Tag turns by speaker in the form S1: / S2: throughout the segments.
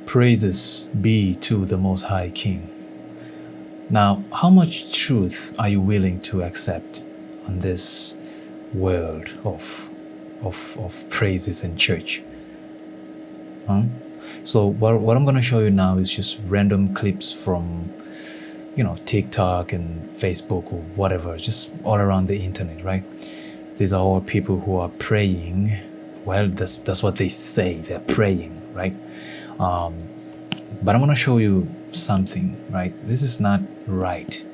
S1: Praises be to the Most High King. Now, how much truth are you willing to accept on this world of praises and church? So what I'm going to show you now is just random clips from, TikTok and Facebook or whatever, just all around the internet, right? These are all people who are praying. Well, that's what they say. They're praying, right? But I'm going to show you something, right? This is not right,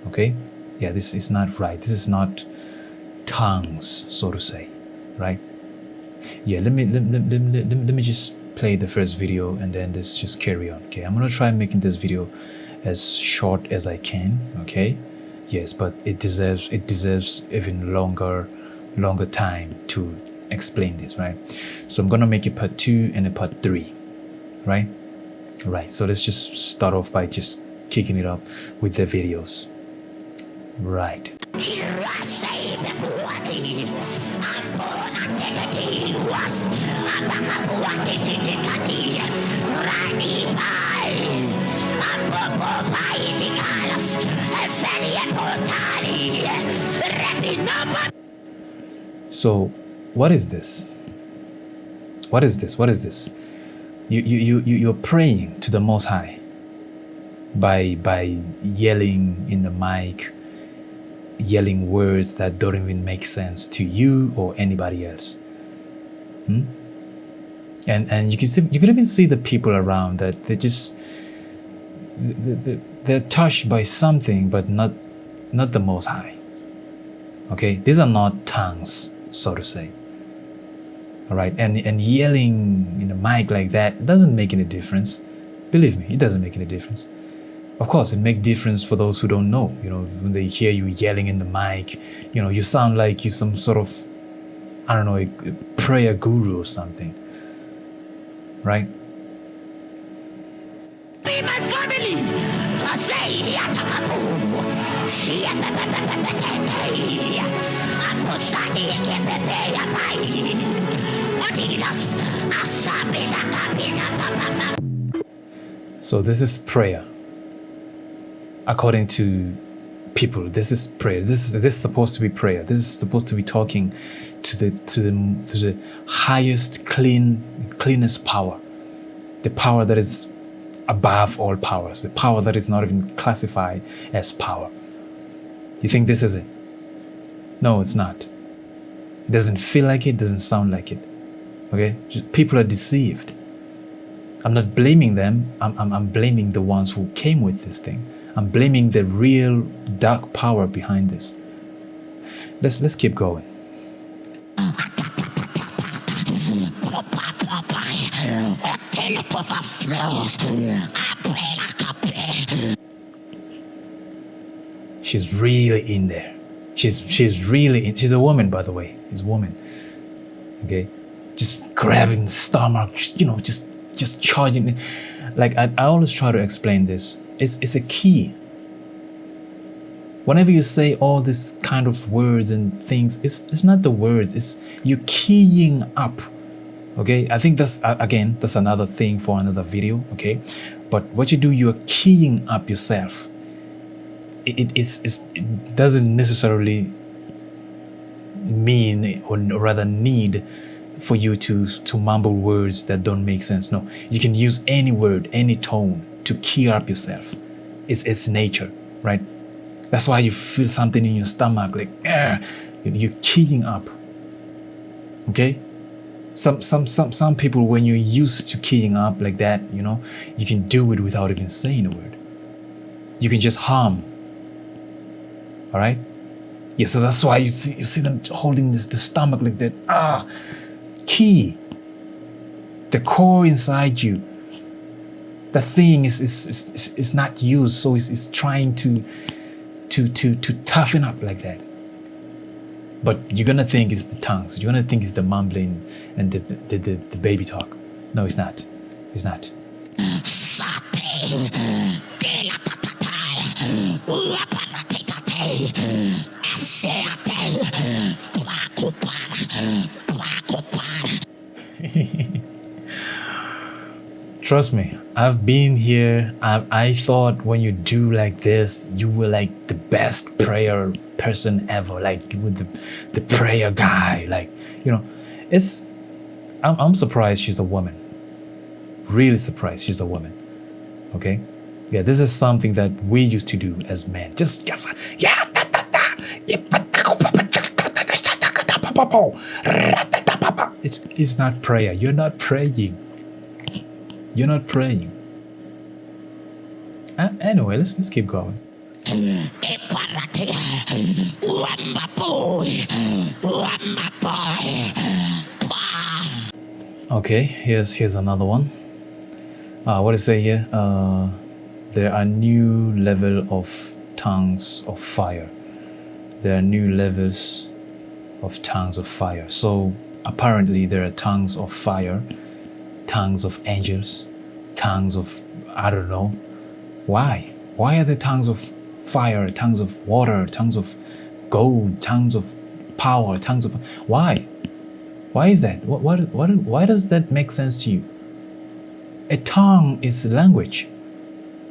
S1: okay? Yeah, this is not right. This is not tongues, so to say, right? Yeah, let me just play the first video and then let's just carry on, okay? I'm going to try making this video as short as I can, okay? Yes, but it deserves even longer time to explain this, right? So I'm going to make a part 2 and a part 3, right? Right, so let's just start off by just kicking it up with the videos. Right. So, what is this? What is this? You're praying to the Most High by yelling in the mic, yelling words that don't even make sense to you or anybody else. And you can even see the people around that they're touched by something, but not the Most High. Okay, these are not tongues, so to say. All right, and yelling in the mic like that, it doesn't make any difference. Believe me, it doesn't make any difference. Of course, it makes difference for those who don't know. When they hear you yelling in the mic, you sound like you're some sort of, I don't know, a prayer guru or something, right?
S2: Be my family.
S1: So this is prayer. According to people, this is prayer. This is supposed to be prayer. This is supposed to be talking to the highest, cleanest power, the power that is above all powers, the power that is not even classified as power. You think this is it? No, it's not. It doesn't feel like it, doesn't sound like it. Okay? People are deceived. I'm not blaming them. I'm blaming the ones who came with this thing. I'm blaming the real dark power behind this. Let's keep going. She's really in there. She's really in. She's a woman, by the way. She's a woman. Okay, just grabbing the stomach. Just charging it. Like I always try to explain this. It's a key. Whenever you say all this kind of words and things, it's not the words. It's you keying up. Okay, I think that's another thing for another video. Okay, but what you do, you're keying up yourself. It doesn't necessarily mean or rather need for you to mumble words that don't make sense. No, you can use any word, any tone to key up yourself. It's nature, right? That's why you feel something in your stomach, like you're keying up. Okay. Some people, when you're used to keying up like that, you can do it without even saying a word. You can just hum. All right? Yeah, so that's why you see them holding the stomach like that. Key. The core inside you. The thing is not used, so it's trying to toughen up like that. But you're gonna think it's the tongues. You're gonna think it's the mumbling and the baby talk. No, it's not. It's not. Trust me, I've been here. I thought when you do like this, you were like the best prayer person ever. Like you were the prayer guy. Like, it's. I'm surprised she's a woman. Really surprised she's a woman. Okay, yeah, this is something that we used to do as men. Just yeah. It's not prayer. You're not praying. You're not praying. Anyway, let's keep going. Okay, here's another one. What does it say here? There are new level of tongues of fire. There are new levels of tongues of fire. So apparently there are tongues of fire, tongues of angels, tongues of, I don't know. Why? Why are there tongues of fire, tongues of water, tongues of gold, tongues of power, tongues of... Why? Why is that? Why does that make sense to you? A tongue is language.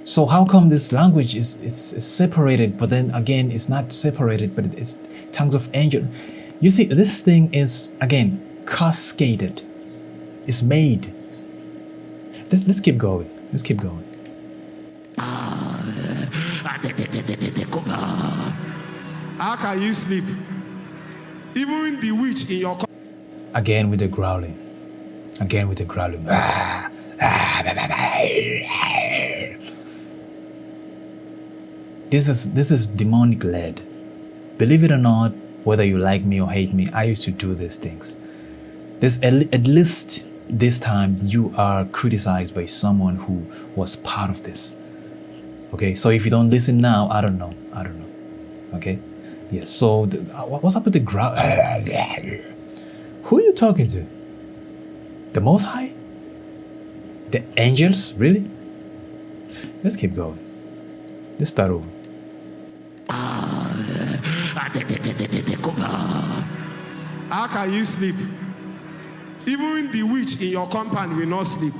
S1: So how come this language is separated, but then again it's not separated, but it's tongues of angel? You see, this thing is, again, cascaded. It's made. Let's keep going. Let's keep going.
S2: How can you sleep? Even the witch in your...
S1: Again with the growling. Again with the growling. This is demonic led. Believe it or not, whether you like me or hate me, I used to do these things. At least this time you are criticized by someone who was part of this. Okay, so if you don't listen now, I don't know. Okay, yes. So what's up with the growl? Who are you talking to? The Most High? The angels? Really? Let's keep going. Let's start over.
S2: How can you sleep? Even the witch in your compound will not sleep.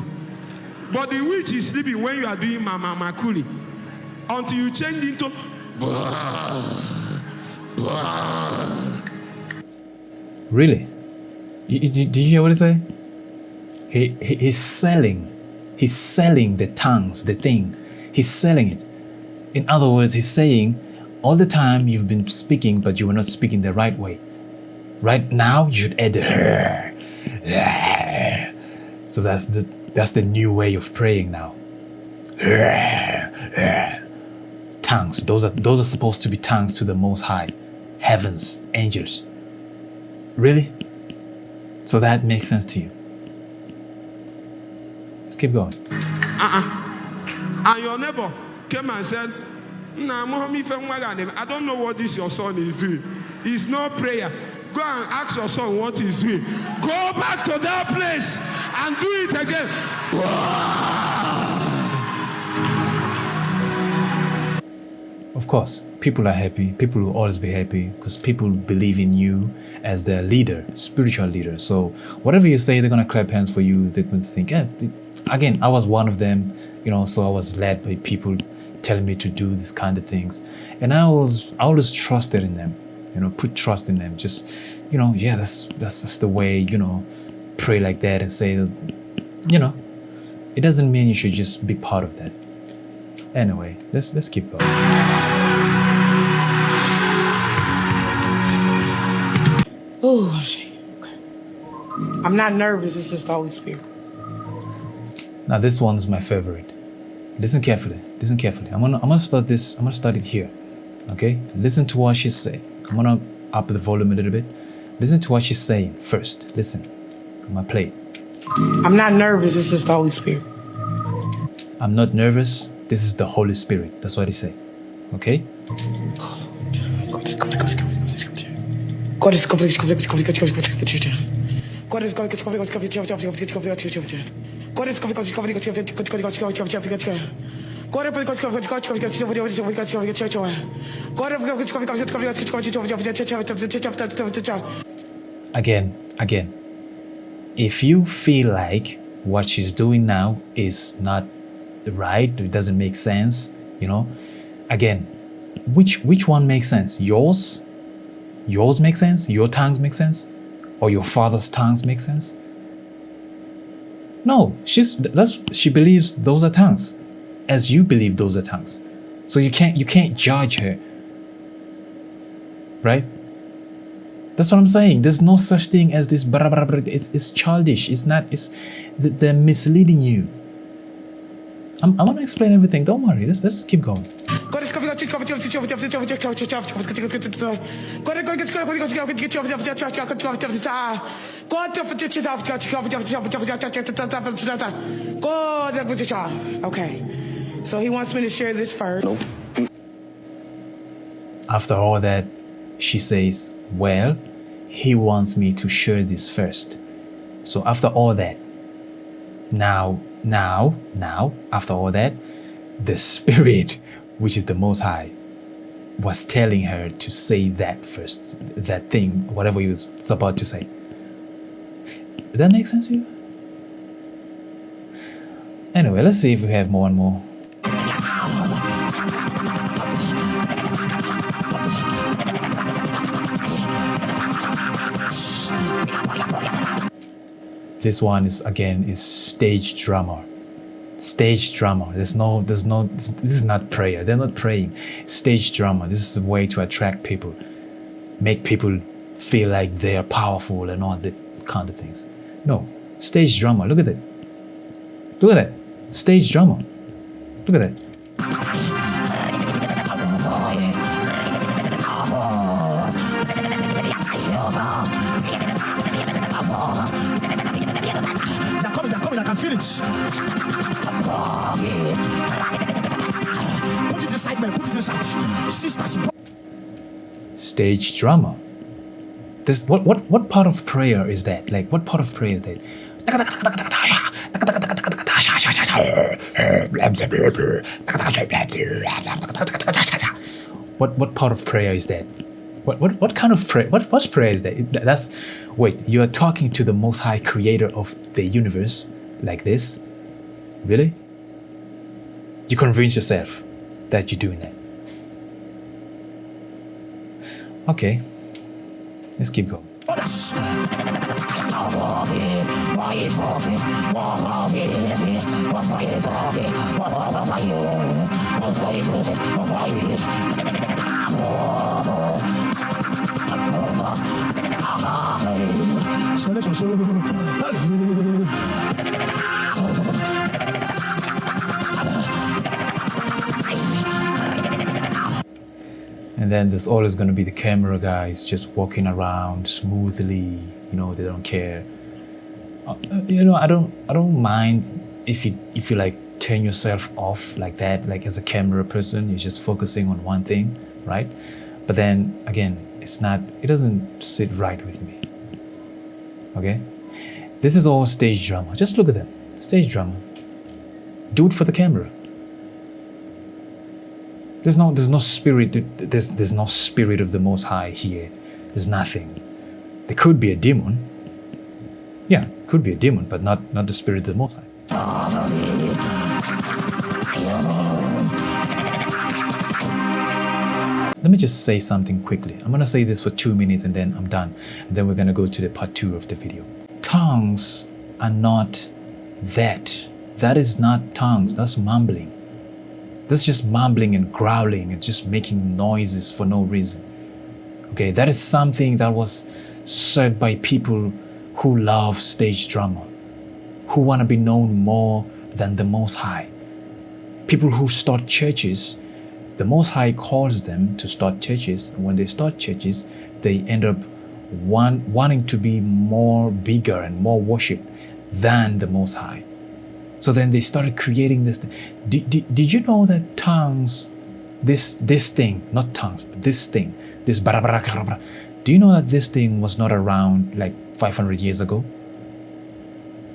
S2: But the witch is sleeping when you are doing mama makuli. Until you change into...
S1: Really? Did you hear what he said? He's selling the tongues, the thing. He's selling it. In other words, he's saying, all the time you've been speaking, but you were not speaking the right way. Right now, you should add the... So that's the new way of praying now. Tongues. Those are supposed to be tongues to the Most High. Heavens, angels. Really? So that makes sense to you. Let's keep going.
S2: And your neighbor came and said, I don't know what this your son is doing. It's no prayer. Go and ask your son what he's doing. Go back to that place and do it again.
S1: Of course, people are happy. People will always be happy because people believe in you as their leader, spiritual leader. So whatever you say, they're going to clap hands for you. They're going to think, again, I was one of them, so I was led by people telling me to do these kind of things. And I always trusted in them, put trust in them. Just, that's the way, pray like that and say that, it doesn't mean you should just be part of that. Anyway, let's keep going.
S3: Oh, I'm not nervous. It's just the Holy Spirit.
S1: Now this one is my favorite. Listen carefully. I'm gonna start this. I'm gonna start it here. Okay? Listen to what she's saying. I'm gonna up the volume a little bit. Listen to what she's saying first. Listen. I'm gonna play it.
S3: I'm not nervous. It's just the Holy Spirit.
S1: I'm not nervous. This is the Holy Spirit. That's what he say. Okay? Again. If you feel like what she's doing now is not right. It doesn't make sense, you know. Again, which one makes sense? Yours makes sense? Your tongues make sense? Or your father's tongues make sense? No, she believes those are tongues, as you believe those are tongues. So you can't judge her, right? That's what I'm saying. There's no such thing as this. It's childish. They're misleading you. I want to explain everything. Don't worry. Let's keep going.
S3: Okay. So he wants me to share this first.
S1: After all that, she says, well, he wants me to share this first. So after all that, now, after all that, the Spirit, which is the Most High, was telling her to say that first, that thing, whatever he was about to say. Does that make sense to you? Anyway, let's see if we have more and more. This one is stage drama. Stage drama. This is not prayer. They're not praying. Stage drama. This is a way to attract people, make people feel like they are powerful and all that kind of things. No, stage drama. Look at it. Look at that. Stage drama. Look at that.
S4: I can feel it. Put it aside, man. Put it aside. Sisters.
S1: Stage drama. This what part of prayer is that? Like, what part of prayer is that? What part of prayer is that? What kind of prayer? What prayer is that? Wait, you are talking to the Most High Creator of the universe like this? Really? You convince yourself that you're doing that? Okay, let's keep going. And then there's always going to be the camera guys just walking around smoothly, they don't care. I don't mind if you like turn yourself off like that, like as a camera person, you're just focusing on one thing, right? But then again, it doesn't sit right with me. Okay? This is all stage drama. Just look at them. Stage drama. Do it for the camera. There's no spirit. There's no spirit of the Most High here. There's nothing. There could be a demon. Yeah, could be a demon, but not the spirit of the Most High. Let me just say something quickly. I'm gonna say this for 2 minutes and then I'm done. And then we're gonna go to the part 2 of the video. Tongues are not that. That is not tongues. That's mumbling. That's just mumbling and growling and just making noises for no reason. Okay, that is something that was said by people who love stage drama, who want to be known more than the Most High. People who start churches, the Most High calls them to start churches. And when they start churches, they end up wanting to be more bigger and more worship than the Most High. So then they started creating this thing. Did you know that tongues, this thing, not tongues, but this thing, this barabara, do you know that this thing was not around like 500 years ago?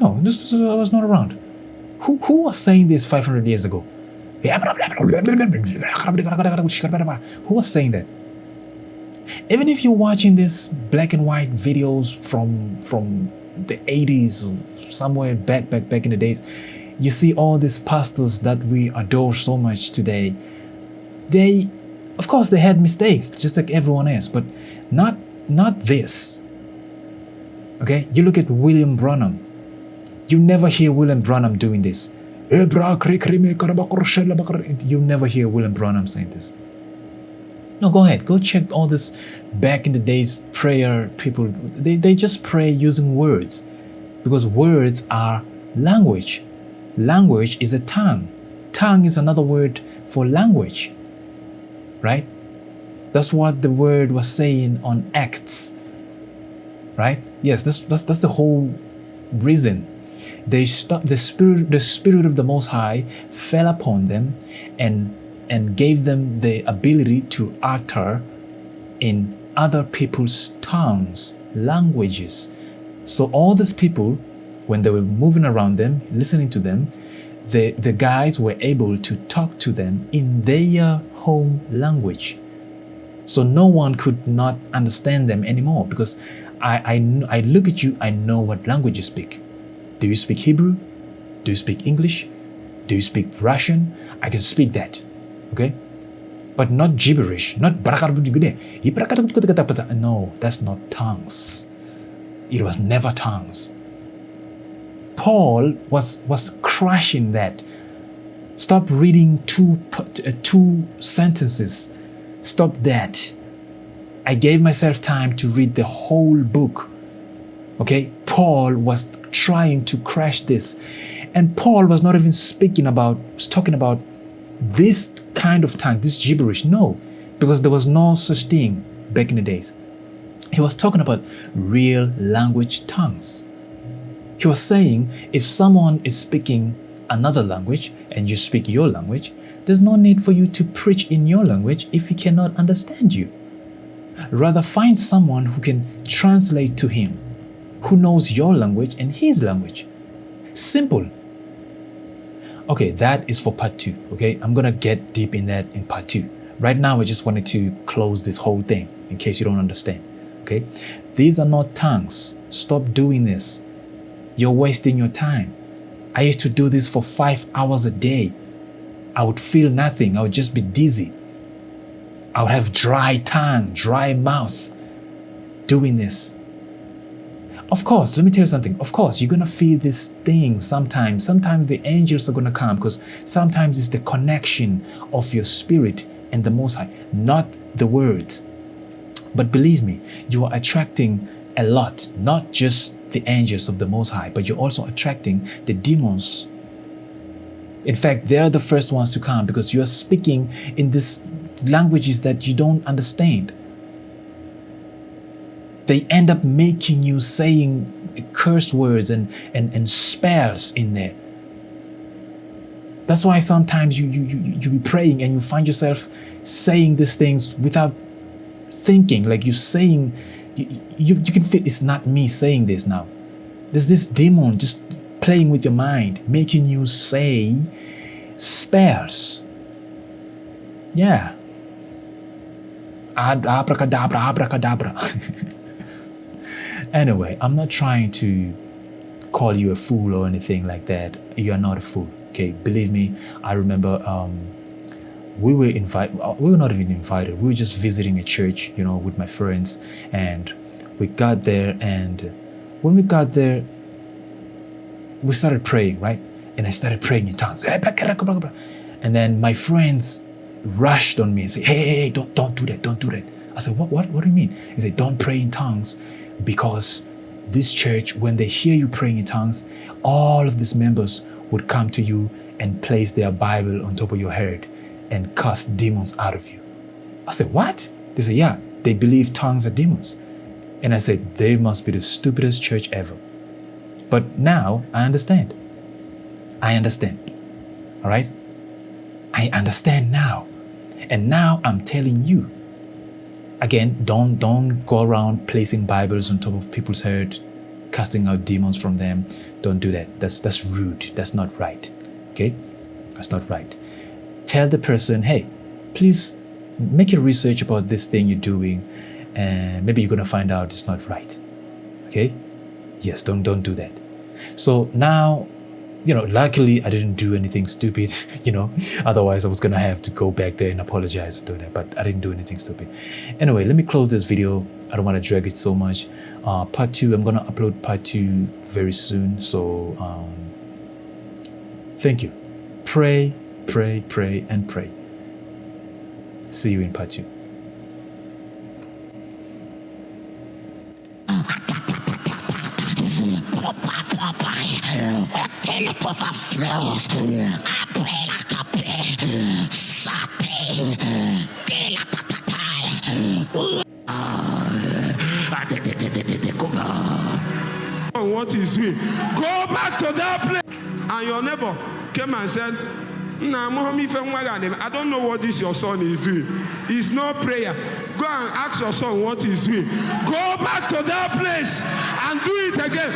S1: No, this was not around. Who was saying this 500 years ago? Who was saying that? Even if you're watching this black and white videos from the 80s, or somewhere back in the days, you see all these pastors that we adore so much today. They, of course, they had mistakes just like everyone else, but not this. Okay, you look at William Branham. You never hear William Branham doing this. You never hear William Branham saying this. No, go ahead. Go check all this back in the days prayer people. They just pray using words, because words are language. Language is a tongue. Tongue is another word for language, right? That's what the word was saying on Acts, right? Yes, that's the whole reason. The spirit of the Most High fell upon them and gave them the ability to utter in other people's tongues, languages. So all these people, when they were moving around them, listening to them, the guys were able to talk to them in their home language. So no one could not understand them anymore, because I look at you, I know what language you speak. Do you speak Hebrew? Do you speak English? Do you speak Russian? I can speak that, okay? But not gibberish, not no, that's not tongues. It was never tongues. Paul was crushing that. Stop reading two sentences. Stop that. I gave myself time to read the whole book. Okay, Paul was trying to crash this, and Paul was not even talking about this kind of tongue, this gibberish. No, because there was no such thing back in the days. He was talking about real language tongues. He was saying, if someone is speaking another language and you speak your language, there's no need for you to preach in your language if he cannot understand you. Rather, find someone who can translate to him, who knows your language and his language. Simple. Okay, that is for part 2. Okay, I'm gonna get deep in that in part 2. Right now, I just wanted to close this whole thing in case you don't understand. Okay, these are not tongues. Stop doing this. You're wasting your time. I used to do this for 5 hours a day. I would feel nothing. I would just be dizzy. I would have dry tongue, dry mouth doing this. Of course, let me tell you something. Of course, you're going to feel this thing sometimes. Sometimes the angels are going to come, because sometimes it's the connection of your spirit and the Most High, not the words. But believe me, you are attracting a lot, not just the angels of the Most High, but you're also attracting the demons. In fact, they're the first ones to come, because you are speaking in these languages that you don't understand. They end up making you saying cursed words and spells in there. That's why sometimes you be praying and you find yourself saying these things without thinking, like you're saying, you can feel it's not me saying this now. There's this demon just playing with your mind, making you say spells. Yeah. Abracadabra, abracadabra. Anyway, I'm not trying to call you a fool or anything like that. You are not a fool, okay? Believe me, I remember we were not even invited. We were just visiting a church, with my friends, and we got there, and when we got there, we started praying, right? And I started praying in tongues. And then my friends rushed on me and said, hey, don't do that, don't do that. I said, what do you mean? He said, don't pray in tongues, because this church, when they hear you praying in tongues, all of these members would come to you and place their Bible on top of your head and cast demons out of you. I said, what? They said, yeah, they believe tongues are demons. And I said, they must be the stupidest church ever. But now I understand. All right? I understand now. And now I'm telling you. Again, don't go around placing Bibles on top of people's head, casting out demons from them. Don't do that. That's rude. That's not right. Okay? That's not right. Tell the person, hey, please make a research about this thing you're doing, and maybe you're going to find out it's not right. Okay? Yes, don't do that. So now, luckily I didn't do anything stupid, otherwise I was gonna have to go back there and apologize and do that, but I didn't do anything stupid. Anyway, let me close this video. I don't want to drag it so much. Part 2, I'm gonna upload part 2 very soon. So thank you. Pray, and pray. See you in part 2.
S2: What is doing? Go back to that place. And your neighbor came and said, I don't know what this your son is doing. It's no prayer. Go and ask your son what he's doing. Go back to that place and do it again.